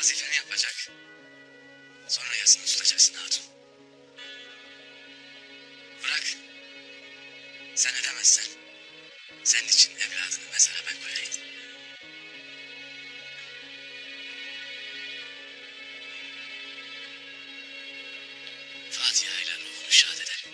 vazifeni yapacak. Sonra yasını tutacaksın hatun. Bırak. Sen edemezsen senin için evladını mezara ben koyayım. Fatiha ile ruhunu şad ederim.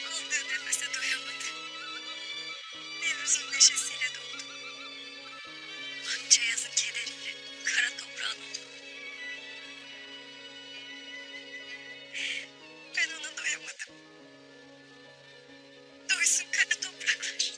Aldığı nefese doyamadı. Nevruz'un neşesiyle doldu. Çayaz'ın kederiyle kara toprağın oldu. Ben ona doyamadım. Doysun kara topraklar.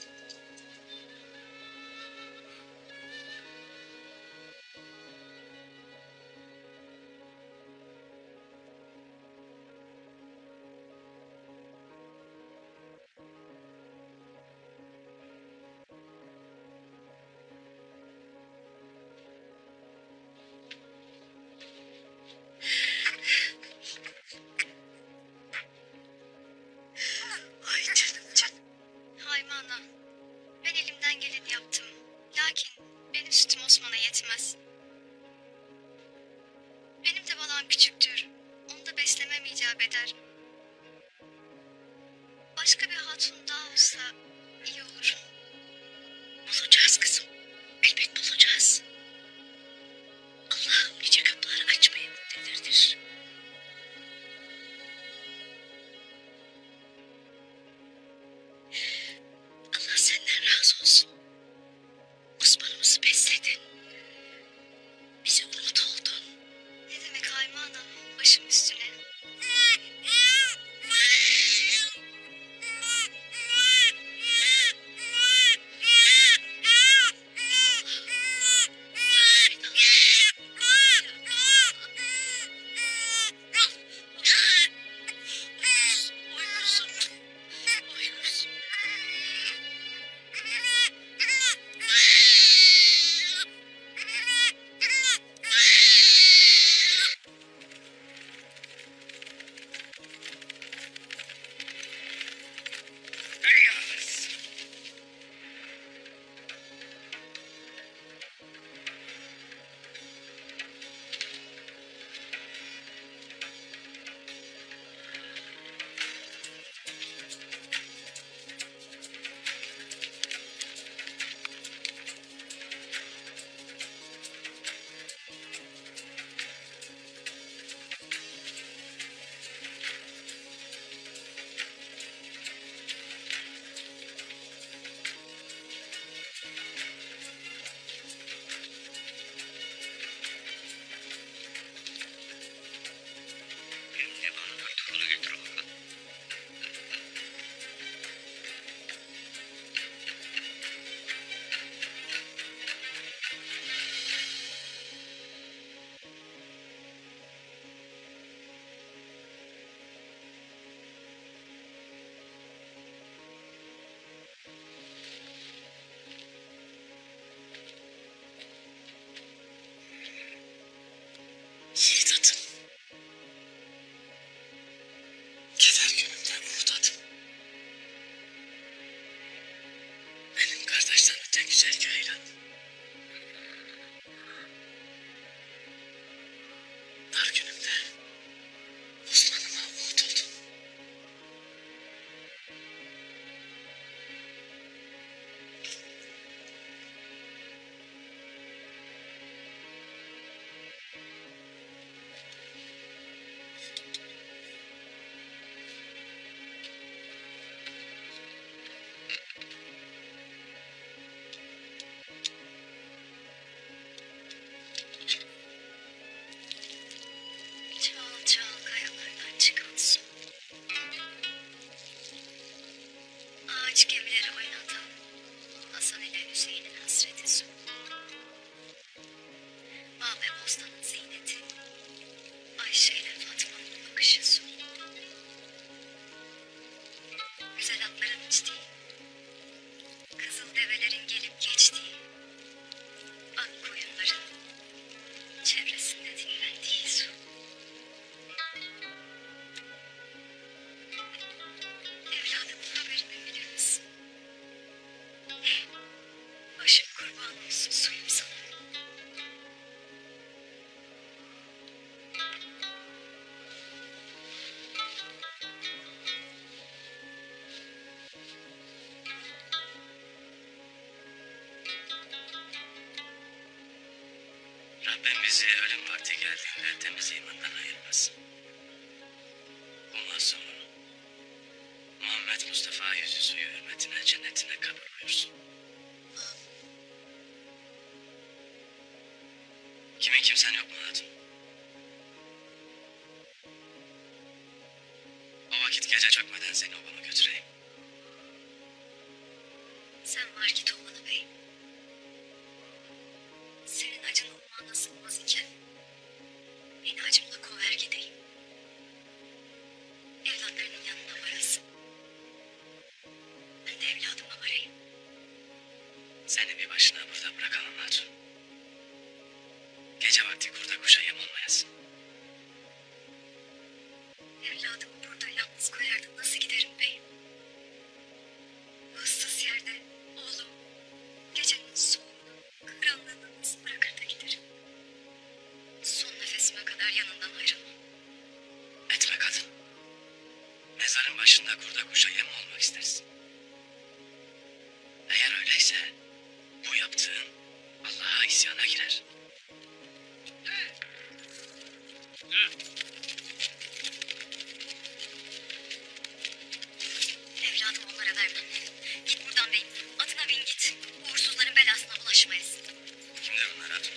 Ay canım canım. Hayme ana. Ben elimden geleni yaptım. Lakin benim sütüm Osman'a yetmez. Benim de balam küçüktür. Onu da beslemem icap eder. Başka bir hatun daha olsa iyi olur. Bulacağız kızım. Elbet bulacağız. Allah'ım nice kapıları açmaya muktedirdir. Allah senden razı olsun. Osman'ımızı besledin. Bize umut oldun. Ne demek Hayme ana? Başım üstüne. Oy kuzum. Oy kuzum. Şimdi bana bir torunu getir bakalım. Yiğit atım. Keder günümden umut atım. Benim kardeşten öte güzel Ceylan. Dar günümde Osman'ıma umut oldun. Rabbim bizi ölüm vakti geldiğinde temiz imandan ayırmaz. Bu masumun Muhammed Mustafa yüzü suyu hürmetine cennetine kabul buyursun. Kimin kimsen yok mu hatun? O vakit gece çökmeden seni obama götüreyim. Sen var git Oğlanı Bey. Senin acın olmağına sığmaz iken beni acımla kover gideyim. Evlatlarının yanına varasın. Ben de evladıma varayım. Seni bir başına burada bırakamam hatun. Gece vakti kurda kuşa yem olmayasın. Evladımı burada yalnız koyardım nasıl giderim bey? Bu ıssız yerde oğlum gecenin soğuğunu, karanlığını nasıl bırakır da giderim? Son nefesime kadar yanından ayrılmam. Etme kadın. Mezarın başında kurda kuşa yem olmak istersin. Eğer öyleyse bu yaptığın Allah'a isyana girer. Evladım onlara vermem. Git buradan beyim. Atına bin git. Uğursuzların belasına bulaşmayasın. Kimdir bunlar hatun?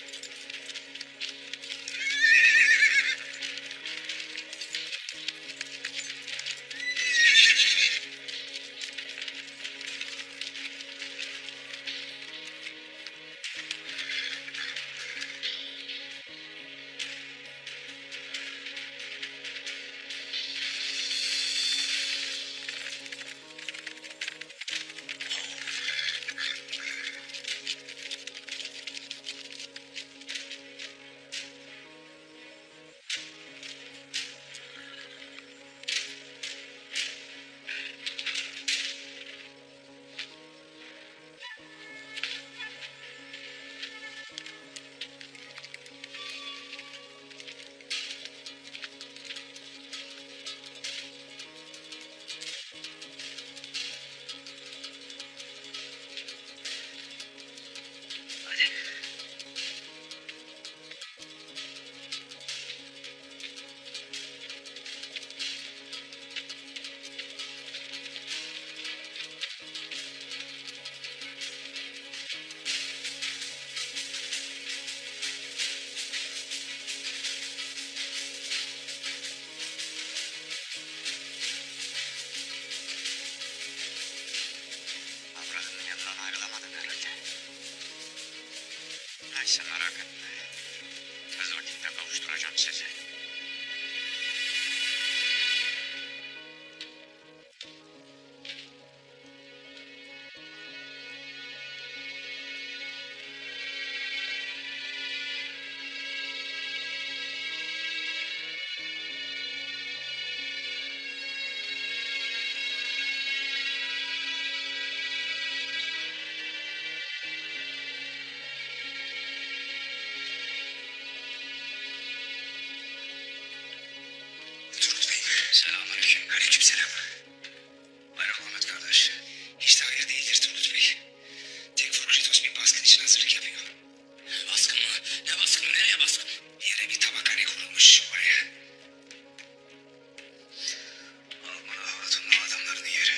Hadi. Avradının yanından ayrılamadın herhalde. Neyse merak etme. Tez vakitte kavuşturacağım sizi. Turgut Bey. Selamünaleyküm. Aleykümselam. Bayram Ahmet kardeş. Hiç de hayır değildir Turgut Bey. Tekfur Kritos bir baskın için hazırlık yapıyor. Baskın mı? Ne baskını? Nereye baskın? Yere bir tabakhane kurulmuş oraya. Almanı hatunlu adamlarını yeri.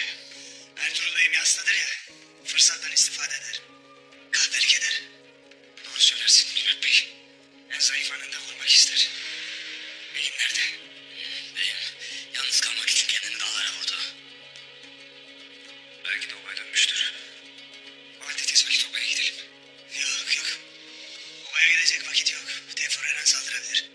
Ertuğrul Bey'im yasladır ya. Fırsattan istifade eder. Kahpelik eder. Doğru söylersin Turgut Bey. En zayıf anında vurmak ister. Beyim nerede? Beyim yalnız kalmak için kendini dağlara vurdu. Belki de obaya dönmüştür. O halde tez vakit obaya gidelim. Yok yok. Obaya gidecek vakit yok. Tevfur her an saldırabilir.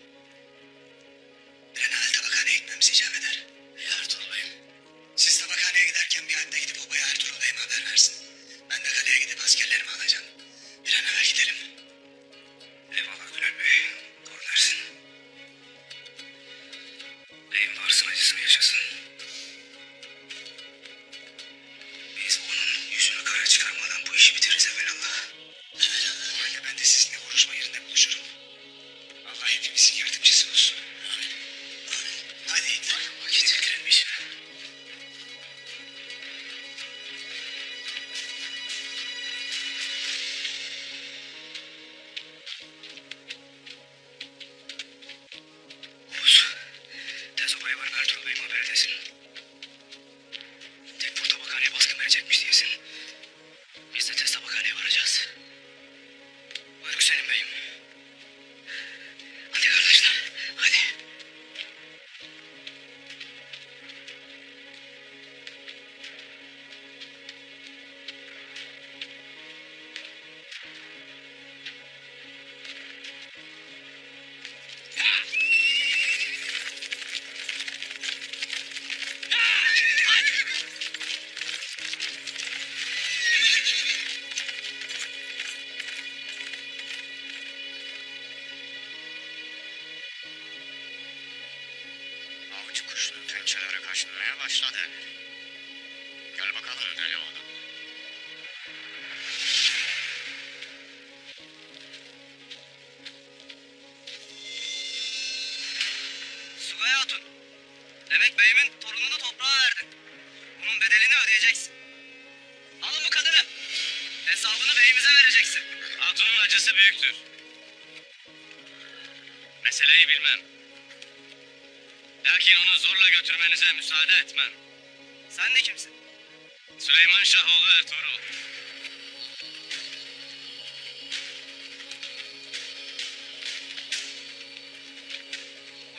Ertuğrul Bey'im haberdesin. Tekfur tabakhaneye baskın verecekmiş diyesin. Biz de tez tabakhaneye varacağız. Buyruk senin beyim. Hadi kardeşler, hadi. Avcı kuşunun pençeleri kaşınmaya başladı. Gel bakalım deli oğlum. Sugay Hatun, demek beyimin torununu toprağa verdin. Bunun bedelini ödeyeceksin. Alın bu kadını. Hesabını beyimize vereceksin. Hatun'un acısı büyüktür. Meseleyi bilmem. Lakin onu zorla götürmenize müsaade etmem. Sen de kimsin? Süleyman Şahoğlu Ertuğrul.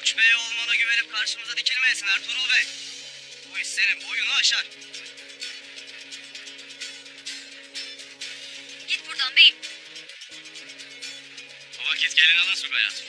Uç Bey olmana güvenip karşımıza dikilmeyesin Ertuğrul Bey. Bu iş senin boyunu aşar. Git buradan beyim. O vakit gelin alın Sugay Hatun.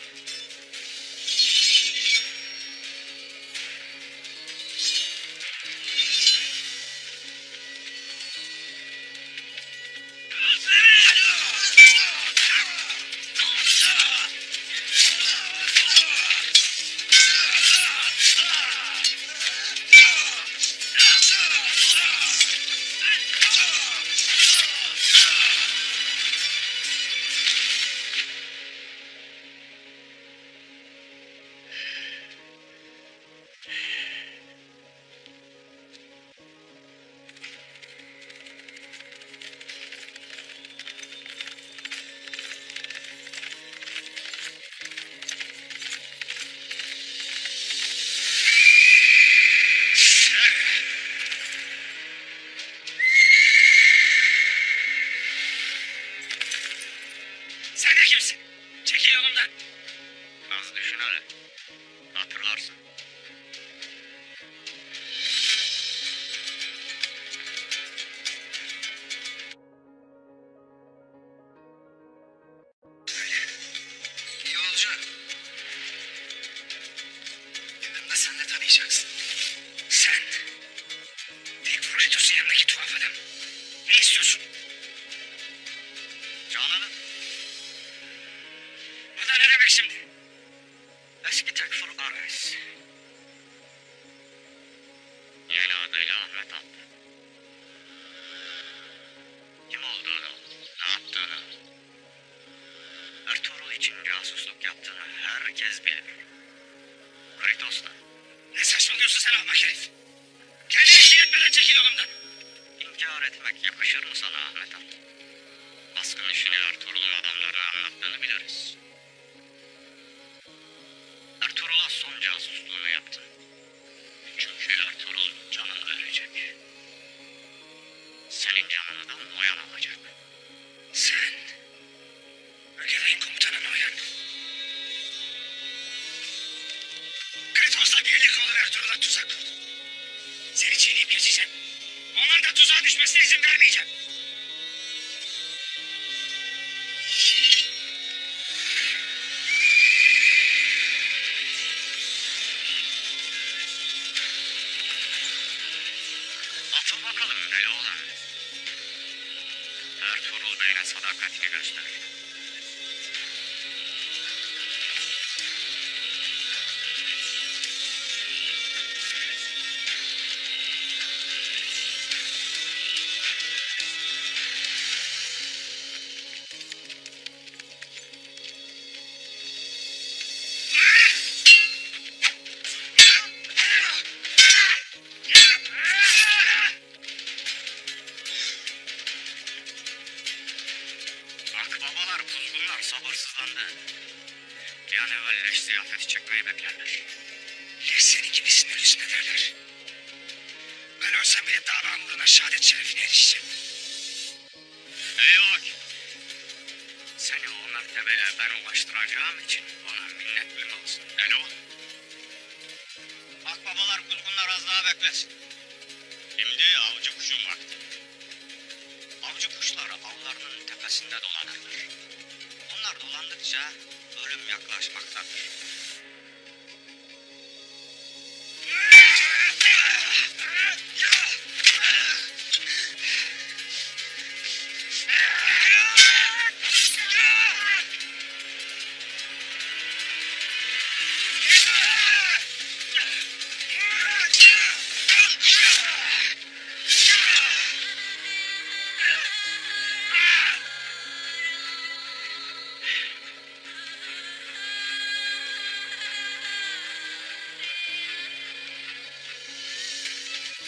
Sen de kimsin? Çekil yolumdan. Az düşün hele. Hatırlarsın. Yolcu. Yakında sen de tanıyacaksın. Sen. Tekfur Etos'un yanındaki tuhaf adam. Ne istiyorsun? Canan'ın. Bu da ne demek şimdi? Eski Tekfur Ares. Yeni adıyla Ahmet Abdi. Kim olduğunu, ne yaptığını, Ertuğrul için casusluk yaptığını herkes bilir. Kratos da. Ne saçmalıyorsun sen ahmak herif? Kendini işin etmeden çekil yolumdan. İnkar etmek yakışır mı sana Ahmet Abdi? Baskın işini Ertuğrul'un adamlarına anlattığını biliriz. Ertuğrul'a son casusluğunu yaptın. Çünkü Ertuğrul canını verecek. Senin canını da Noyan alacak. Sen, Ögedeğin komutanı Noyan. Kritos'la birlik olup Ertuğrul'a tuzak kurdu. Seni çiğneyip geçeceğim. Onların da tuzağa düşmesine izin vermeyeceğim. Atıl bakalım deli oğlan. Ertuğrul Bey'ine sadakatini göster. Akbabalar, kuzgunlar sabırsızlandı. Bir an evvel leş ziyafeti çekmeyi beklerler. Senin gibisinin ölüsüne derler. Ben ölsem bile davanlığına şehadet şerefine erişeceğim. Eyvah! Seni o mertebeye ben ulaştıracağım için ona minnetli olsun. Alo? Akbabalar kuzgunlar az daha beklesin. Şimdi avcı kuşun vakti. Avcı kuşlar avlarının tepesinde dolanırlar. Onlar dolandıkça ölüm yaklaşmaktadır.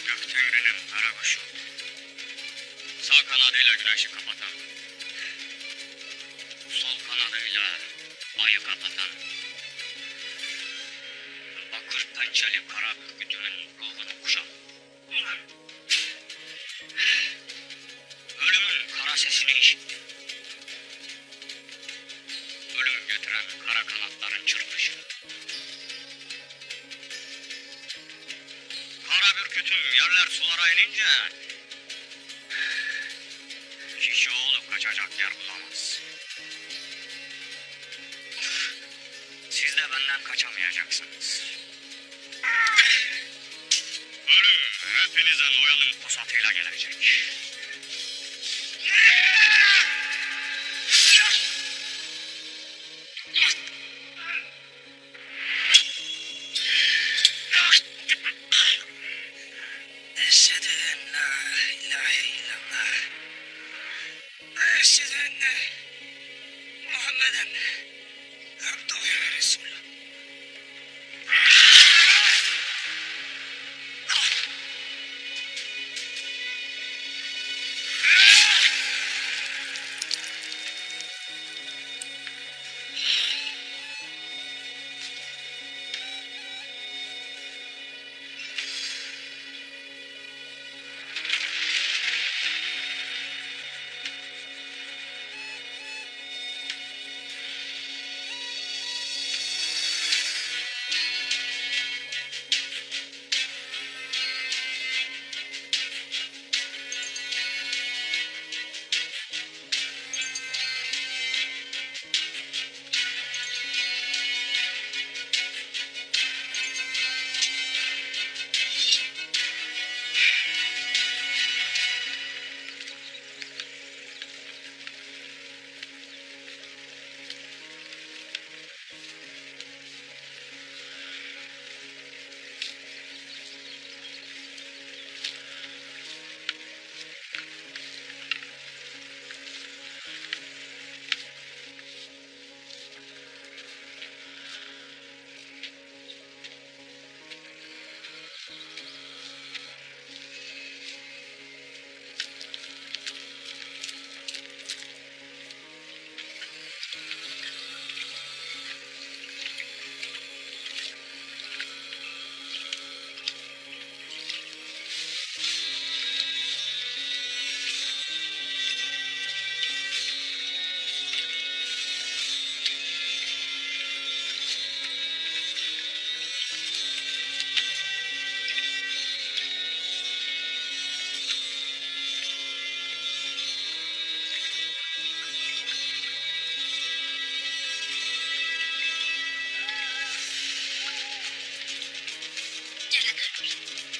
Göktengri'nin kara kuşu. Sağ kanadıyla güneşi kapatan. Sol kanadıyla ayı kapatan. Bakır pençeli kara ürkütümün ruhunu kuşan. Ölümün kara sesini işitti. Ölüm getiren kara kanatların çırpışı. Kara bürkütüm yerler sulara inince kişi oğlu kaçacak yer bulamaz. Siz de benden kaçamayacaksınız. Ölüm hepinize Noyan'ın pusatıyla gelecek. Eşhedü en la ilahe illallah. Eşhedü enne Muhammeden abduhu ve resulü.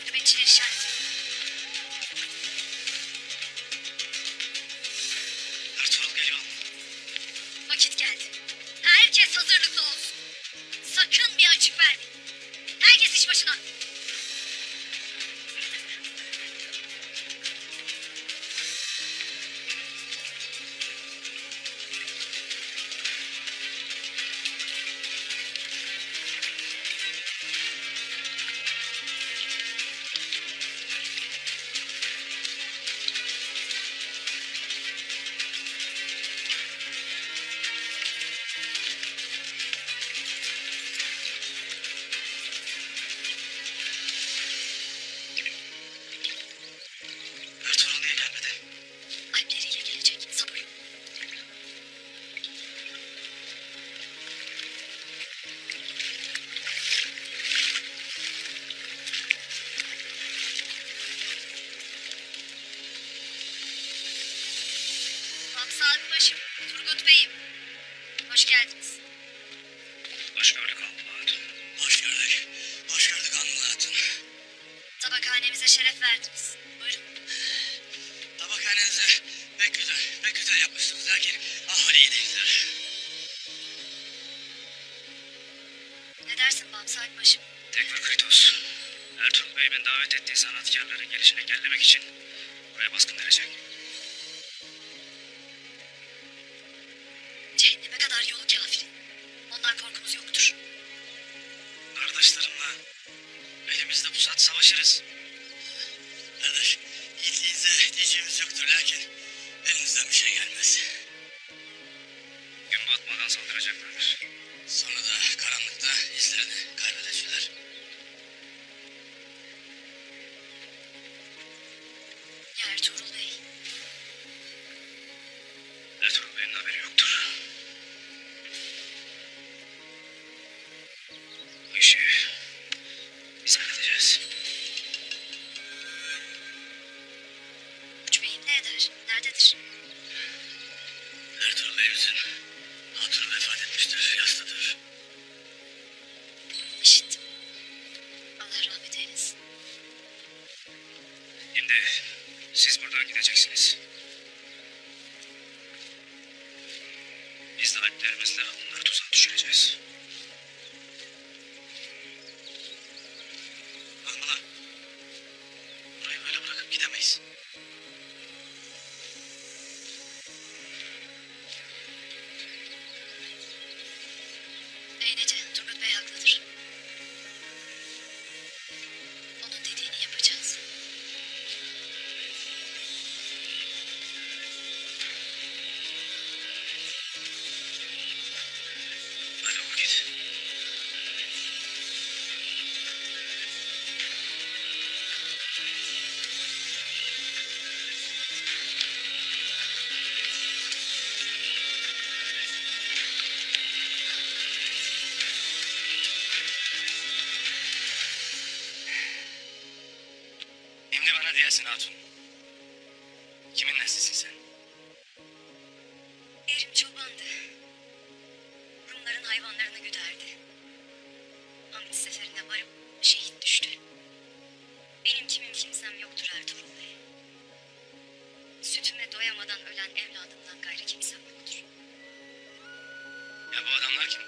Nöbetçileri işaret. Ertuğrul geliyor. Vakit geldi. Herkes hazırlıklı olsun. Sakın bir açık vermeyin. Herkes iş başına. şeref verdiniz. Buyurun. Tabakhanenizi pek güzel yapmışsınız lakin ahali iyi değildir. Ne dersin Bamsı Alpbaşım? Tekfur Kritos. Ertuğrul Bey ben davet ettiği sanatkarların gelişini engellemek için buraya baskın verecek. Cehenneme kadar yolu kafirin. Ondan korkumuz yoktur. Kardeşlerimle elimizde pusat savaşırız. Kardeş, yiğitliğinize diyeceğimiz yoktur lakin elimizden bir şey gelmez. Gün batmadan saldıracaklardır. Sonra da karanlıkta izlerini kaybedecekler. Ya Ertuğrul Bey? Ertuğrul Bey'in haberi yoktur. Bu işi biz halledeceğiz. Uç Bey'im ne eder? Nerededir? Ertuğrul Bey'imizin hatunu vefat etmiştir, yastadır. İşittim. Allah rahmet eylesin. Şimdi siz buradan gideceksiniz. Biz de alplerimizle onları tuzağa düşüreceğiz. Bakmalar. Burayı böyle bırakıp gidemeyiz. Eynece, Turgut Bey haklıdır. Onun dediğini yapacağız. Hadi o git. Şimdi bana diyesin hatun. Kimin nesisin sen? Erim çobandı. Rumların hayvanlarını güderdi. Hamit seferine varıp şehit düştü. Benim kimim kimsem yoktur Ertuğrul Bey. Sütüme doyamadan ölen evladımdan gayrı kimsem yoktur. Ya bu adamlar kim?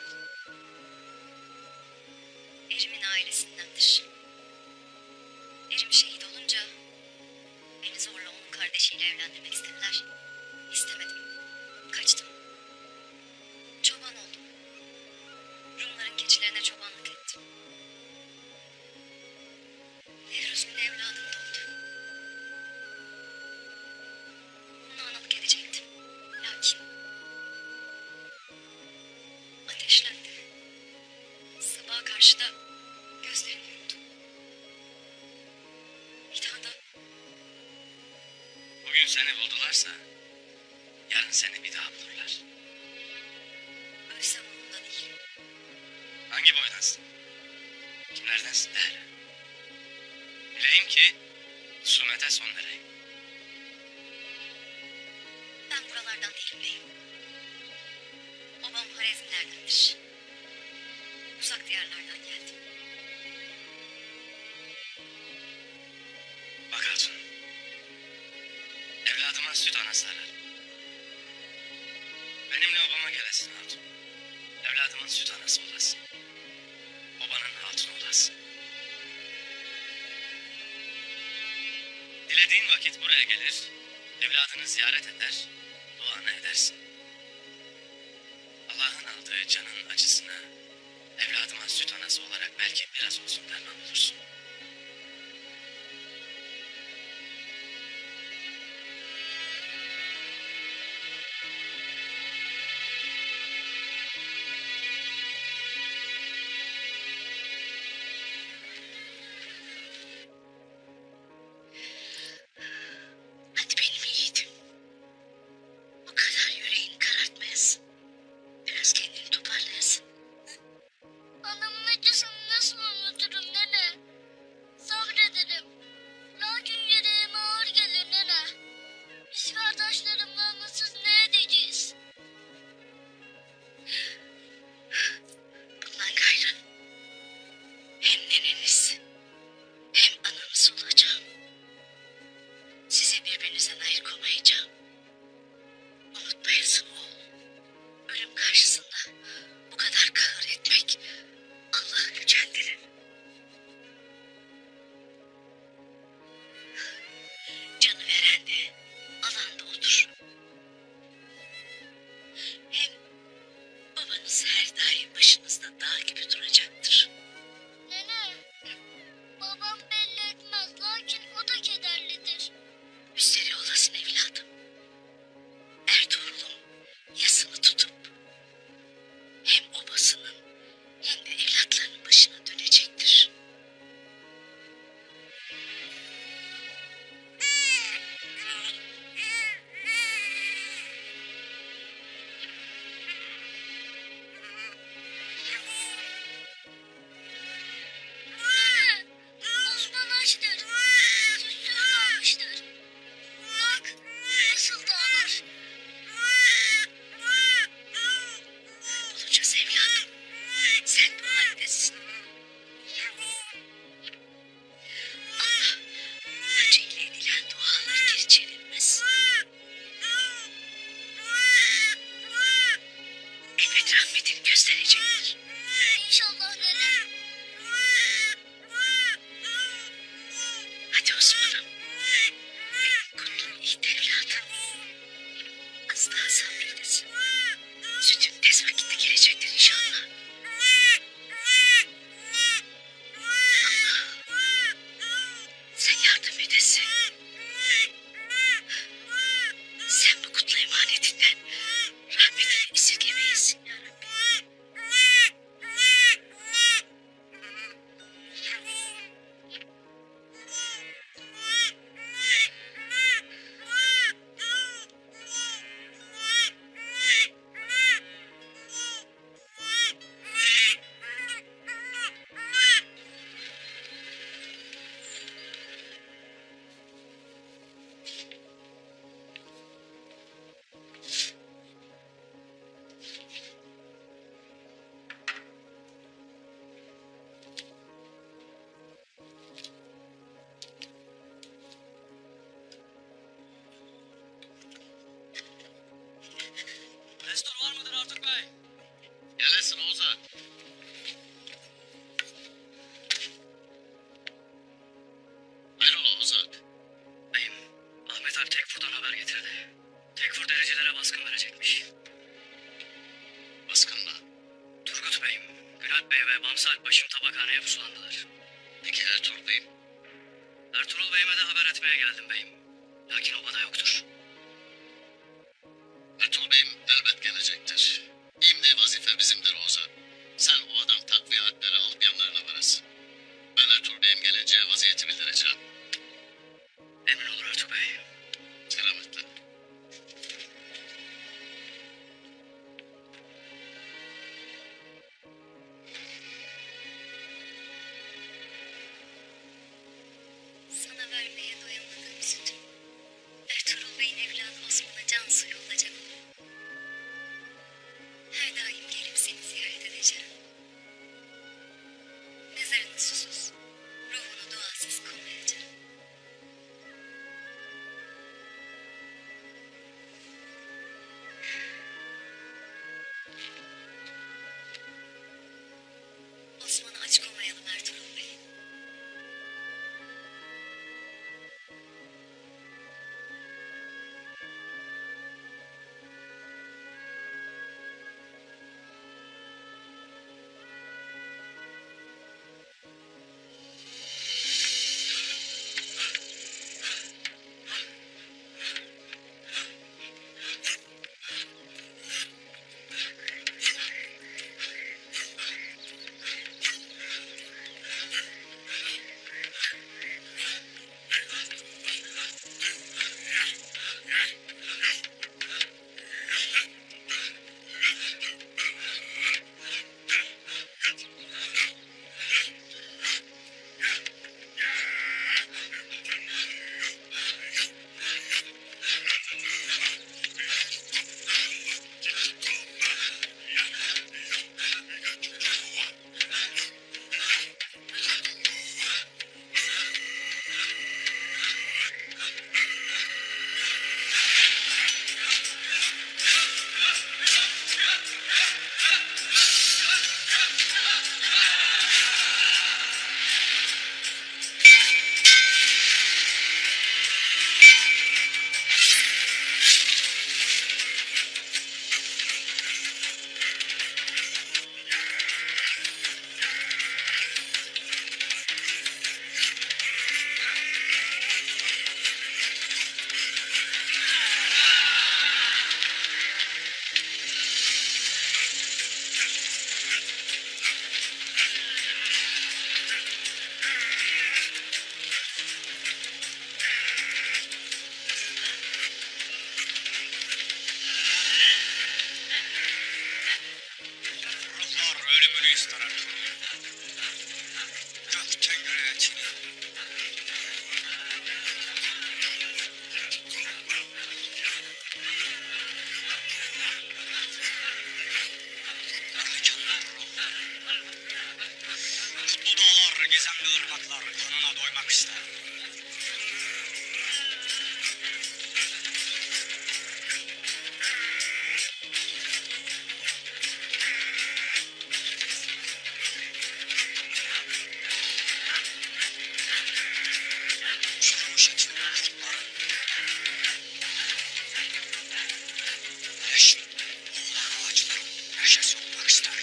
Erimin ailesindendir. Erim şehit olunca beni zorla onun kardeşiyle evlendirmek istediler. İstemedim. Kaçtım. Çoban oldum. Rumların keçilerine çobanlık ettim. Nevruz'un evladım doğdu. Onu analık edecektim. Lakin ateşlendi. Sabaha karşı da gözlerini yumdu. Bir daha da Bugün seni buldularsa yarın seni bir daha bulurlar. ölsem onunla değil. Hangi boydansın? Kimlerdensin de hele? Bileyim ki husumete son vereyim. Ben buralardan değilim beyim. Babam Harezmlerdendir. Uzak diyarlardan geldim. Bak hatun. Evladıma süt anası ararım. Benimle obama gelesin hatun. Evladımın süt anası olasın. Obanın hatunu olasın. Dilediğin vakit buraya gelir, evladını ziyaret eder, duanı edersin. Allah'ın aldığı canın acısına, evladıma süt anası olarak belki biraz olsun derman olursun. Hadi benim yiğidim. Bu kadar yüreğini karartmayasın. Biraz kendini toparlayasın. Anamın acı baskın verecekmiş. Baskın mı? Turgut Bey'im, Gülat Bey ve Bamsı Alpbaşım tabakhaneye pusulandılar. Peki Ertuğrul Bey'im? Ertuğrul Bey'ime de haber etmeye geldim beyim. Lakin obada yoktur. Ertuğrul Bey'im elbet gelecektir. İmdi vazife bizimdir Oğuz'a. Sen ovadan takviye alpleri alıp yanlarına varasın. Ben Ertuğrul Bey'im gelince vaziyeti bildireceğim. Emin olur Ertuğ Bey. Selametle. Sana vermeye doyamadığım sütü Ertuğrul Bey'in evladı Osman'a can suyu olacak. Her daim gelip seni ziyaret edeceğim. Mezarını susuz, ruhunu duasız koymayacağım. Osman'ı aç koymayalım Ertuğrul Bey. Ruhlar ölümünü ister Ertuğrul. Gök tengriye çiğniyor. Kutlu dağlar, gizemli ırmaklar kanına doymak ister. Çürümüş etini kurtların. Yeşil, oğlan ağaçların neşesi olmak ister.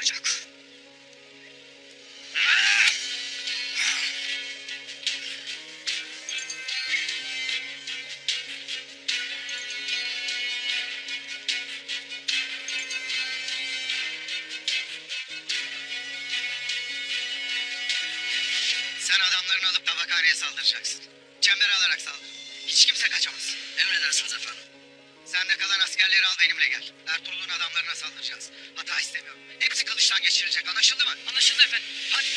olacak. Sen adamlarını alıp tabakhaneye saldıracaksın. Çembere alarak saldır. Hiç kimse kaçamaz. Emredersiniz efendim. Sen de kalan askerleri al benimle gel. Ertuğrul'un adamlarına saldıracağız. Hata istemiyorum. Hepsi kılıçtan geçirilecek, anlaşıldı mı? Anlaşıldı efendim. Hadi.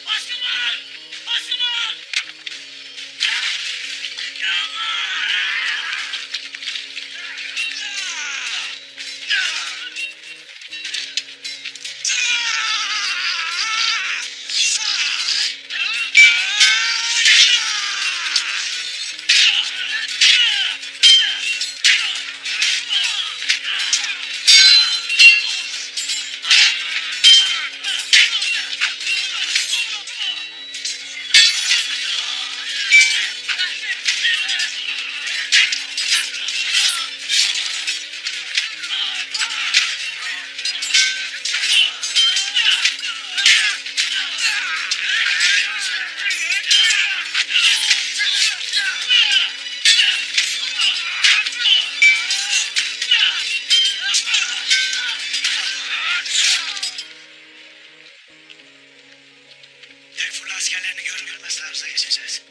Baskınlar! Baskınlar! Teyfurlu askerlerini görür görmez taarruza geçeceğiz.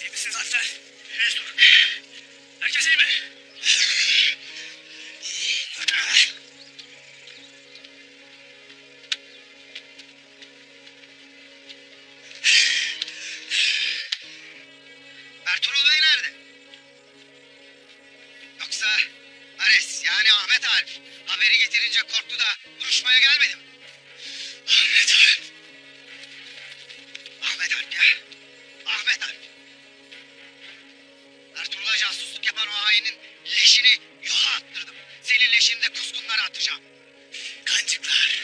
İyi misiniz aslan? Mesut. Herkes iyi mi? Ertuğrul Bey nerede? Yoksa Ares yani Ahmet Alp haberi getirince korktu da vuruşmaya gelmedi mi? Ahmet Alp. Ahmet Alp ya. Ahmet Alp. Ertuğrul'a casusluk yapan o hainin leşini yola attırdım. Senin leşini de kuzgunlara atacağım. Kancıklar.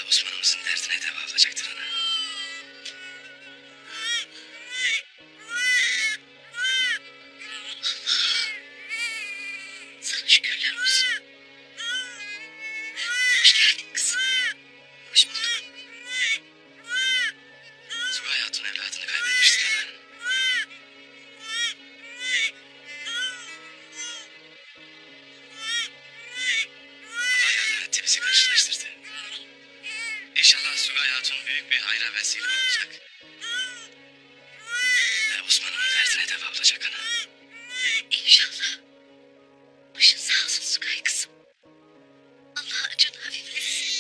Osman'ımızın derdine deva olacaktır ana. Sana şükürler olsun. Hoş geldin kızım. Hoş bulduk. Sugay Hatun evladını kaybetmiştir ana. Allah yardım etti, bizi karşılaştırdı. İnşallah Sugay Hatun büyük bir hayra vesile olacak. Ve Osman'ımın derdine deva olacak ana. İnşallah. Başın sağ olsun Sugay kızım. Allah acını hafifletsin.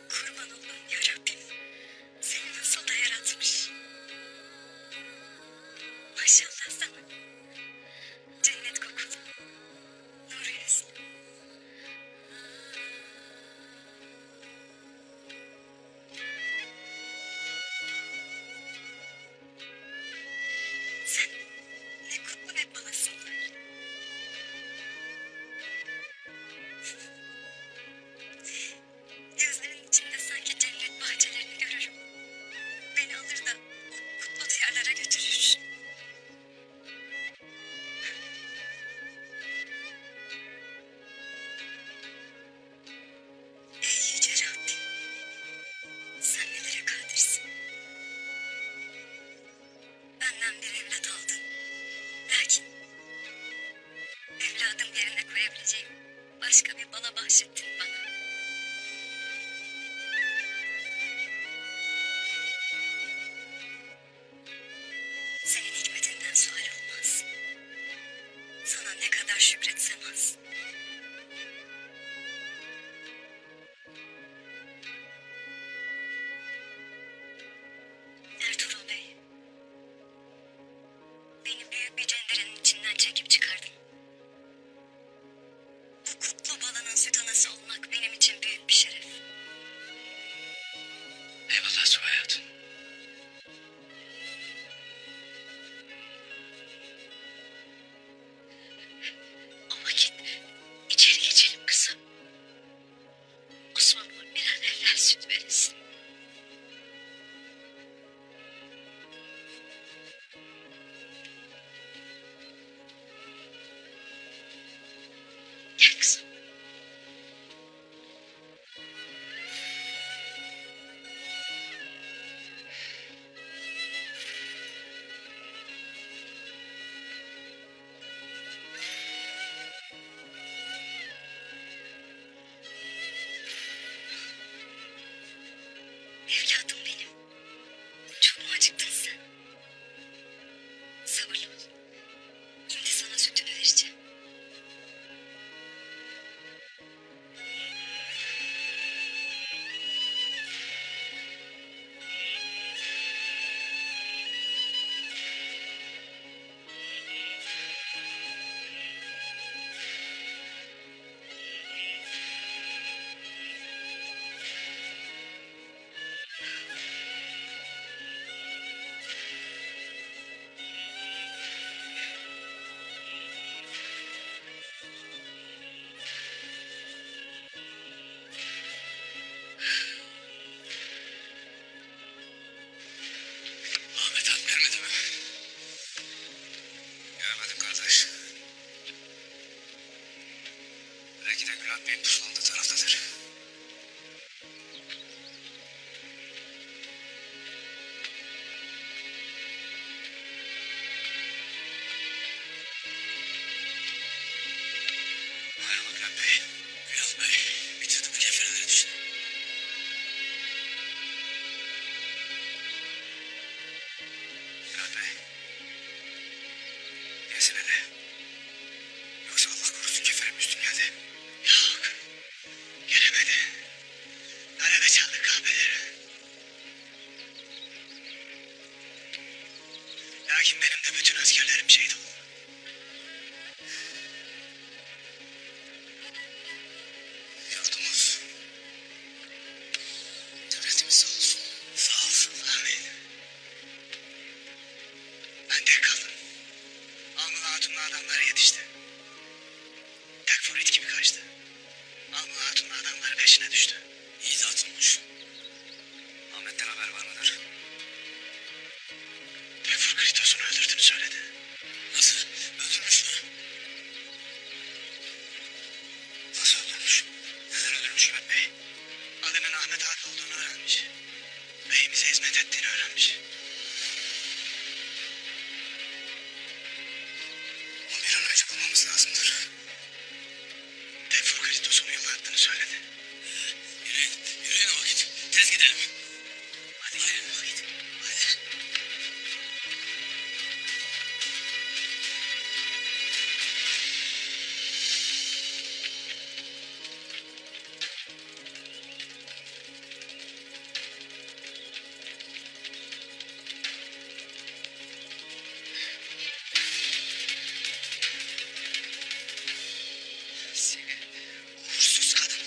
Kurban olduğum yarabbim. Seni nasıl da yaratmış. Maşallah sana. Cennet kokulu. Nur yüzlü. Sen ne kutlu bir balasın böyle. Gözlerinin içinde sanki cennet bahçelerini görürüm. Beni alır da o kutlu diyarlara götürür. Ey yüce Rabbim, sen nelere kadirsin. Benden bir evlat aldın. Lakin evladım yerine koyabileceğim başka bir bala bahşettin bana. Senin hikmetinden sual olmaz. Sana ne kadar şükretsem az. Ertuğrul Bey, beni büyük bir cenderenin içinden çekip çıkardın. Bu kutlu balanın süt anası olmak benim için büyük bir şeref. Eyvallah Sugay Hatun. O vakit içeri geçelim kızım. Osman'ıma bir an evvel süt veresin. Gel kızım. peşine düştü. İyi de atılmış. Ahmet'ten haber var mıdır? Tevfur Kritos'unu öldürdüğünü söyledi. Nasıl? Öldürmüş mü? Nasıl öldürmüş? Neden öldürmüş Ümit Bey? Adının Ahmet Ağa olduğunu öğrenmiş. Beyimize hizmet ettiğini öğrenmiş. Onu bir an önce bulmamız lazımdır. Tevfur Kritos onu yıllattığını söyledi. Yürüyün o vakit. Tez gidelim. Hadi gidelim o vakit. Hadi. Seni uğursuz kadın.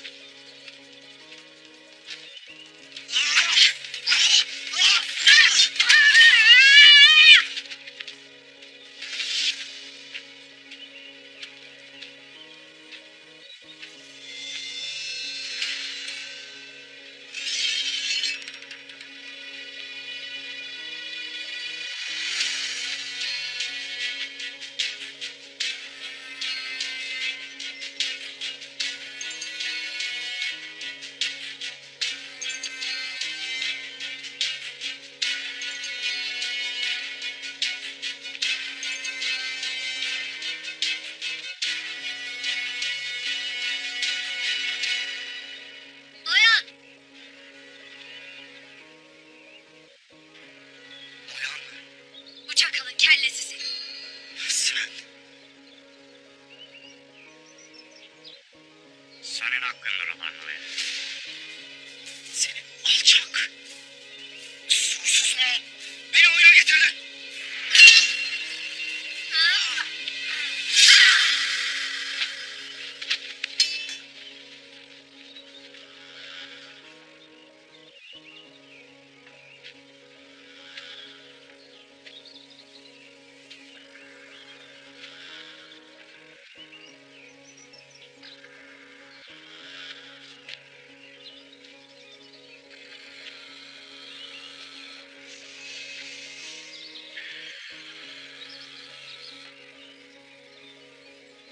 Noyan! Noyan mı? Bu çakalın kellesi senin. Sen. Senin hakkındır olan Noyan. Seni alçak. Suçsuz mu? Beni oyuna getirdin.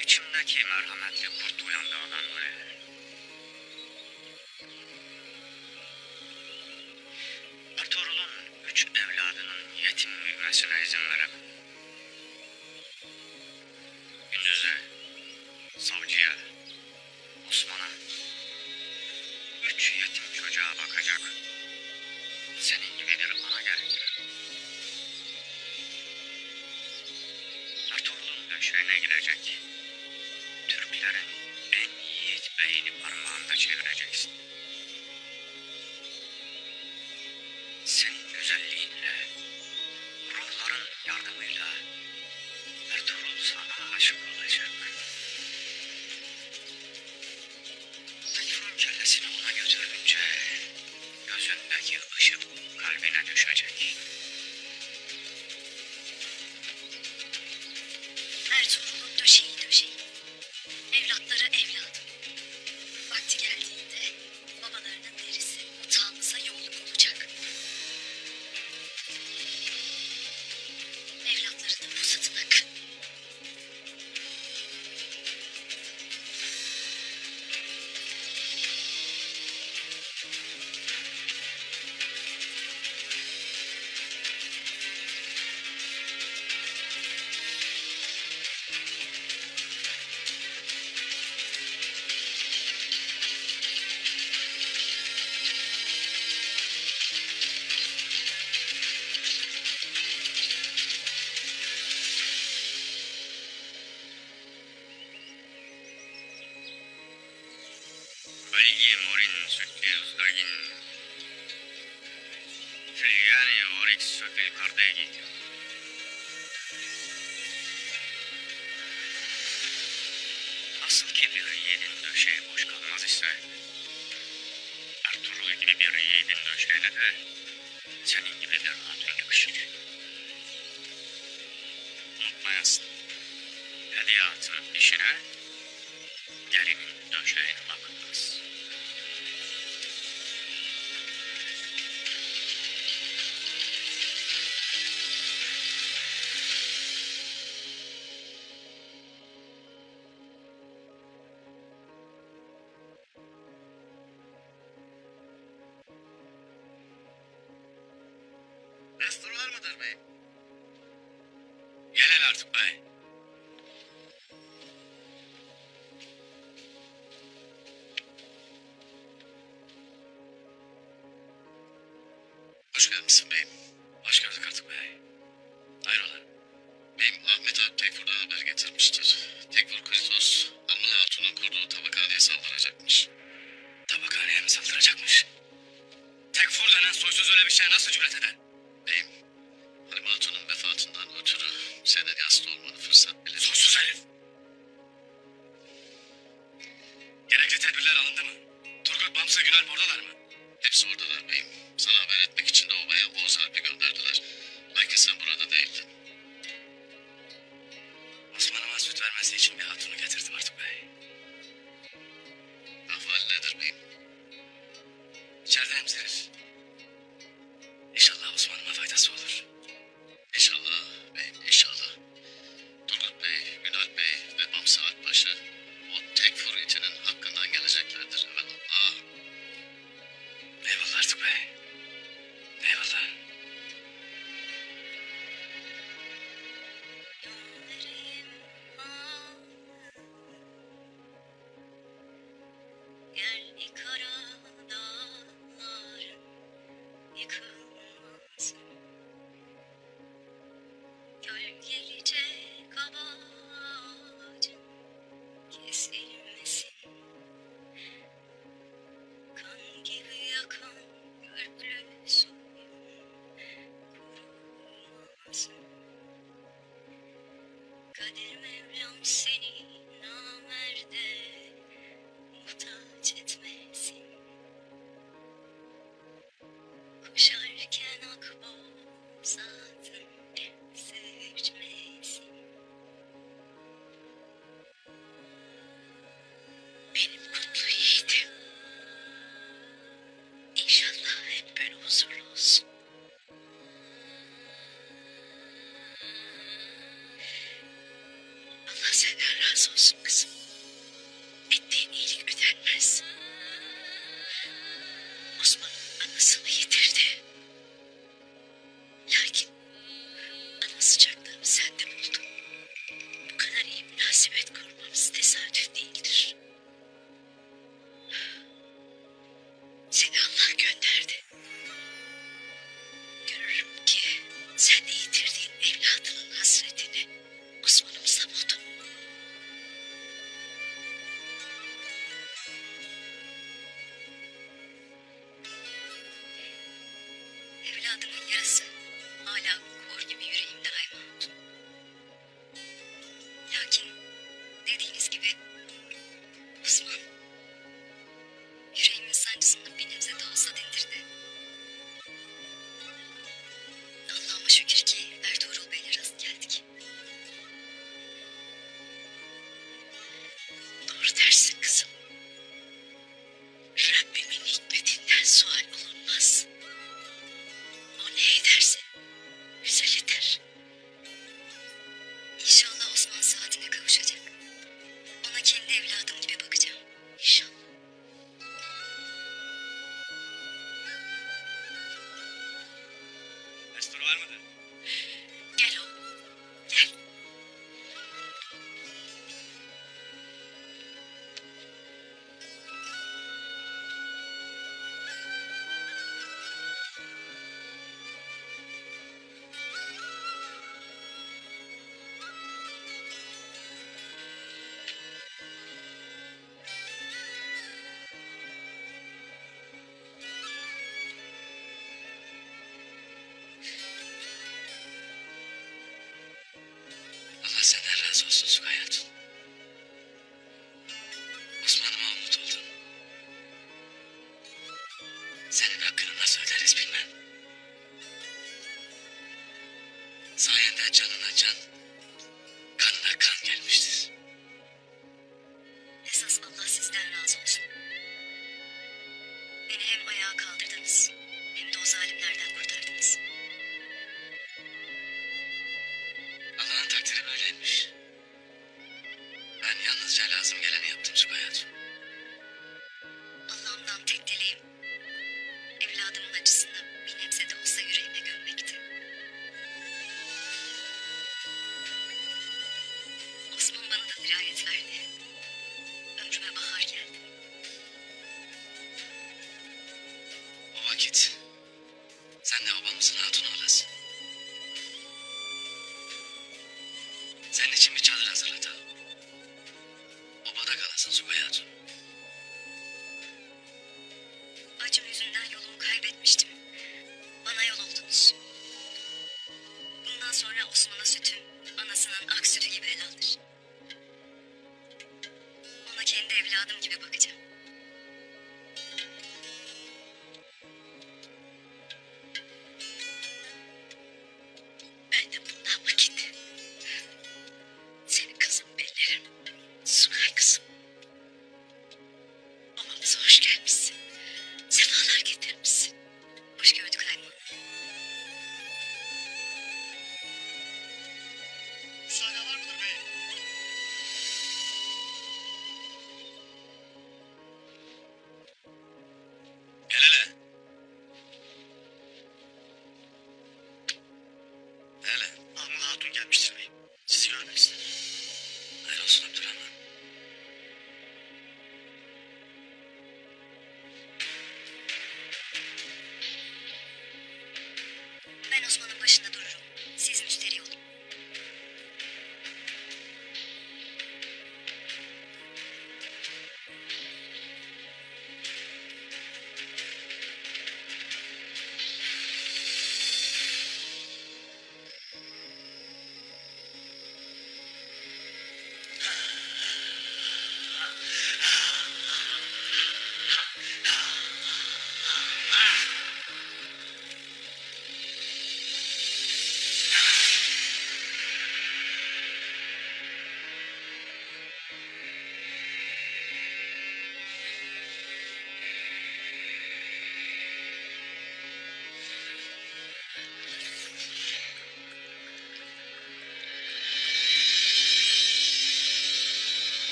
İçimdeki merhametli kurt uyandı olan Noyan. Ertuğrul'un 3 evladının yetim büyümesine izin veremem. Gündüz'e, savcıya, Osman'a 3 yetim çocuğa bakacak senin gibi bir ana gerekir. Ertuğrul'un döşeğine girecek. Türklerin en yiğit beyini parmağında çevireceksin. Senin güzelliğinle, ruhların yardımıyla Ertuğrul sana aşık olacak. Ertuğrul kellesini ona götürünce gözündeki ışık kalbine düşecek. Ertuğrul'un döşeği döşeği. Evlatları evladım. Vakti geldiğinde babalarının derisi otağımıza yolluk olacak. Evlatları da pusatına kın. Belgi morin sütli uzdagin Filigani orik sökül kardegi. Nasıl ki bir yiğidin döşeği boş kalmaz ise Ertuğrul gibi bir yiğidin döşeğine de senin gibi bir hatun yakışır. Unutmayasın. Hediyatın işine gelinin döşeğine bakılmaz. eder beyim. Gel hele artık bey. Hoş gelmişsin beyim. Hoş gördük artık bey. Hayrola? Beyim Ahmet Alp Tekfur'dan haber getirmiştir. Tekfur Kristos, Amına Hatun'un kurduğu tabakhaneye saldıracakmış. Tabakhaneye mi saldıracakmış? Tekfur denen soysuz öyle bir şeye nasıl cüret eder? Beyim, Halime Hatun'un vefatından ötürü senin yasta olmanı fırsat bilir. Soysuz herif. Gerekli tedbirler alındı mı? Turgut, Bamsı, Günalp oradalar mı? Hepsi oradalar beyim. Sana haber etmek için de obaya Oğuz Alp'i gönderdiler. Belki sen burada değildin. Osman'ıma süt vermesi için bir hatunu getirdim artık bey. Ahval nedir beyim? İçeride emzirir. İnşallah Osman'ıma faydası olur. İnşallah beyim, inşallah. Turgut Bey, Günalp Bey ve Bamsı Alpbaşı o Tekfur itinin hakkından geleceklerdir evelallah. Eyvallah artık bey. Eyvallah. Gel kara dağlar yıkılmasın, gölgelecek ağacın kesilmesin, kan gibi yakan körplü suyun kurumasın. Kadir Mevlam seni namerde muhtaç etmesin. Koşarken akboz atın seçmesin. Benim kutlu yiğidim, İnşallah hep böyle huzurlu olsun. Allah senden razı olsun kızım. Ettiğin iyilik ödenmez. Osman anasını yitirdi. Lakin ana sıcaklığını sende buldum. Bu kadar iyi münasebet kurmamız tesadüf değildir. Seni Allah gönderdi. Görürüm ki sen de yitirdiğin evladının hasretini Osman'ımıza buldun. Evladımın yarası hala kor gibi yüreğimde Ayman. Lakin dediğiniz gibi Osman yüreğimin sancısını bir nebze de olsa dindirdi. Allah'ıma şükür ki Ertuğrul Bey'le rast geldik. Doğru dersin kızım. Rabbimin hikmetinden sual olunmaz. O ne ederse güzel eder. İnşallah Osman saatine kavuşacak. Ona kendi evladım gibi bakacağım. İnşallah. Destur var mıdır? Gel oğlum. Gel. Allah senden razı olsun Sugay Hatun. Osman'ıma umut oldun. Senin hakkını nasıl öderiz bilmem. Sayende canına can, kanına kan gelmiştir. Esas Allah sizden razı olsun. Beni hem ayağa kaldırdınız hem de o zalimlerden kurtardınız. Allah'ın takdiri böyleymiş. Ben yalnızca lazım geleni yaptım Sugay Hatun. Allah'ımdan tek dileğim evladımın acısını bir nebze de olsa yüreğime gömmekti. git. Sen de babamızın hatun olasın. Senin için bir çadır hazırladım. Obada kalasın Zugay Hatun. Acım yüzünden yolumu kaybetmiştim. Bana yol oldunuz. Bundan sonra Osman'a sütüm, anasının ak sütü gibi el alır. Ona kendi evladım gibi bakacağım. Ben de bundan vakit senin kızım bellerim. Sugay kızım. Babamıza hoş gelmişsin. Sefalar getirmişsin. Hoş gördük Hayman. Müsaade var mıdır beyim? Gel hele. Hele. Namık Hatun gelmiştir beyim. Sizi görmek istedim. Hayır olsun Abdurrahman. Ben Osman'ın başında dururum. Siz müşteri olun.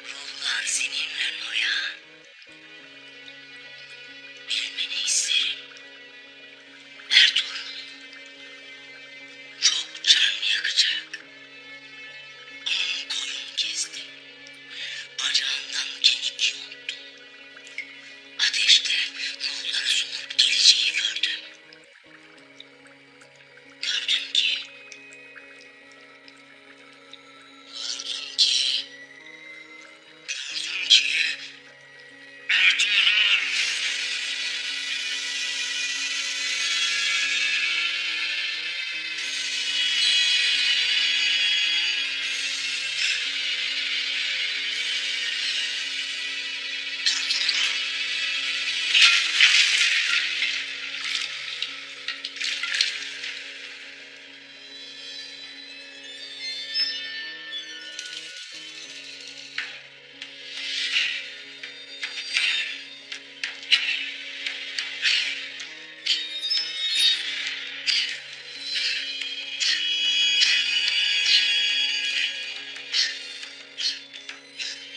Ruhlar seninle Noya. Bilmeni isterim. Ertuğrul çok can yakacak. Onun kolunu kestim. Bacağından kemik yoktu. Ateşte ruhları sunup geleceği gördüm. Gördüm ki Gördüm ki Ertuğrul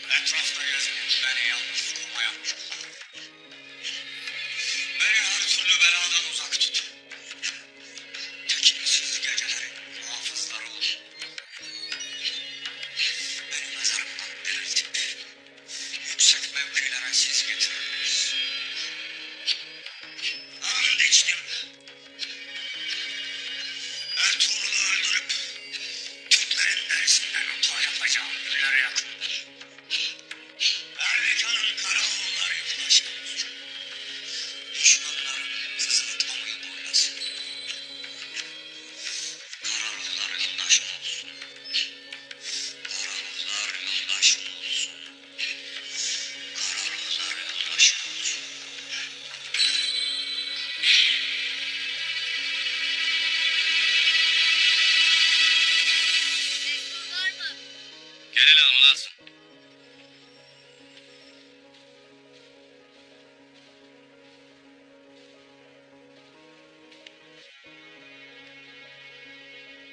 Etrafta gezinin beni yalnız tutmaya. Beni her türlü beladan uzak tut. Tekinsiz gecelerin muhafızları ol. Beni mezarımdan diriltip yüksek mevkilere siz getiriniz. And içtim. Ertuğrul'u öldürüp Türklerin derisinden otağı yapacağım günlere yakındır. Erbekan'ın kara oğulları yurdaşımız. Düşmanların sızıltmamayı boylasın. Kara ruhlar yoldaşım olsun. Kara ruhlar yoldaşım olsun. Kara ruhlar yoldaşım olsun. Destur var mı? Gel hele anlarsın.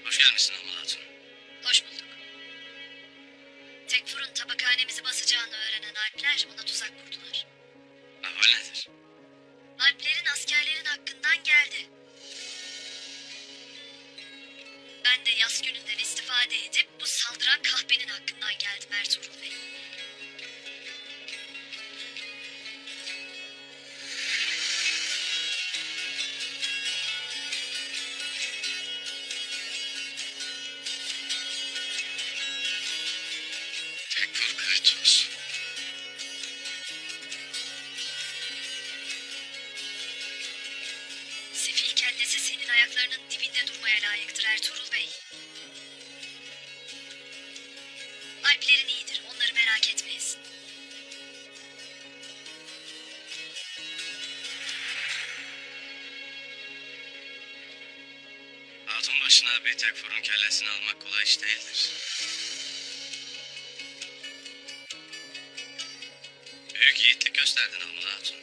Hoş gelmişsin Anıl Hatun. Hoş bulduk. Tekfur'un tabakhanemizi basacağını öğrenen Alpler ona tuzak kurdular. Haber nedir? Alplerin askerlerin hakkından geldi. Ben de yaz gününden istifade edip bu saldıran kahpenin hakkından geldim Ertuğrul Bey. Tekfur Kratos. Sefil kellesi senin ayaklarının dibinde durmaya layıktır Ertuğrul Bey. Alplerin iyidir, onları merak etmeyiz. Hatun başına bir Tekfur'un kellesini almak kolay iş değildir. Büyük yiğitlik gösterdin Almalı Hatun.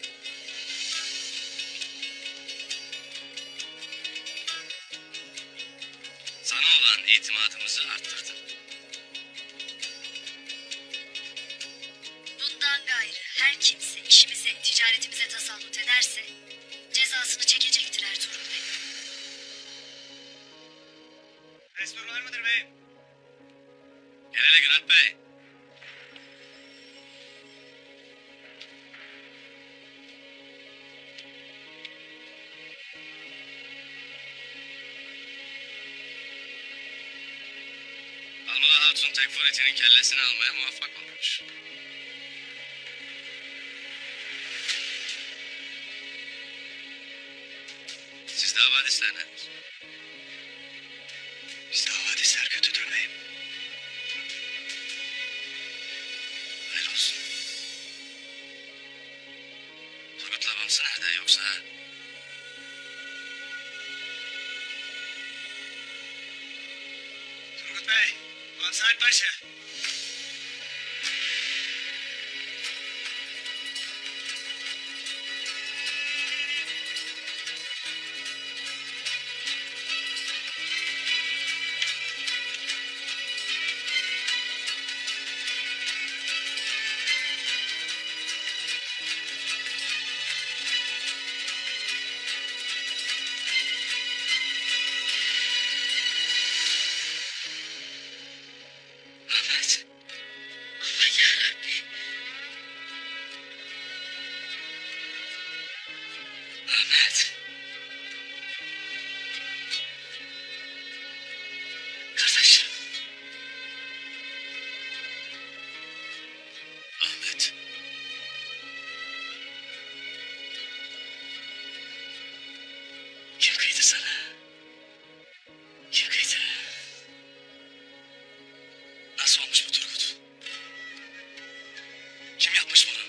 Sana olan itimadımızı arttırdın. Bundan gayrı her kimse işimize, ticaretimize tasallut ederse cezasını çekecektir Ertuğrul Bey. Destur var mıdır beyim? Gel hele Günalp Bey. Almalı Hatun Tekfur itinin kellesini almaya muvaffak olmuş. Siz davadisler nedir? Bizde havadisler kötüdür beyim. Hayır olsun. Turgut'la Bamsı nerede yoksa? Turgut Bey, Bamsı Alpbaşı. Ahmet. Aman yarabbim. Ahmet. Kardeşim. Ahmet. Kim kıydı sana? Kim kıydı? Nasıl olmuş bu Turgut? Kim yapmış bunu?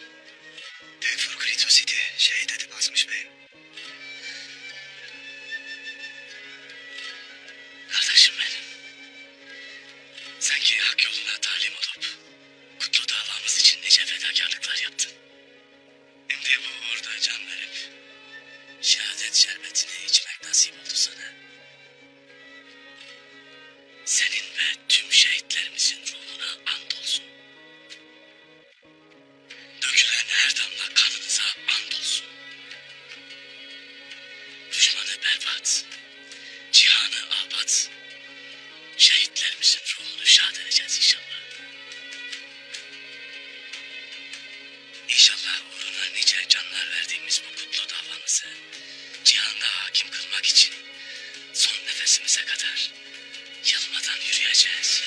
Tekfur Kratos idi. Şehit edip asmış beyim. Kardeşim benim. Sen ki hak yoluna talim olup kutlu davamız için nice fedakarlıklar yaptın. Şimdi bu uğurda can verip şehadet şerbetini içmek nasip oldu sana. Senin ve tüm şehitlerimizin ruhuna andolsun. Dökülen her damla kanınıza andolsun. Düşmanı berbat, cihanı abat, şehitlerimizin ruhunu şad edeceğiz inşallah. İnşallah uğruna nice canlar verdiğimiz bu kutlu davamızı cihanda hakim kılmak için son nefesimize kadar yılmadan yürüyeceğiz.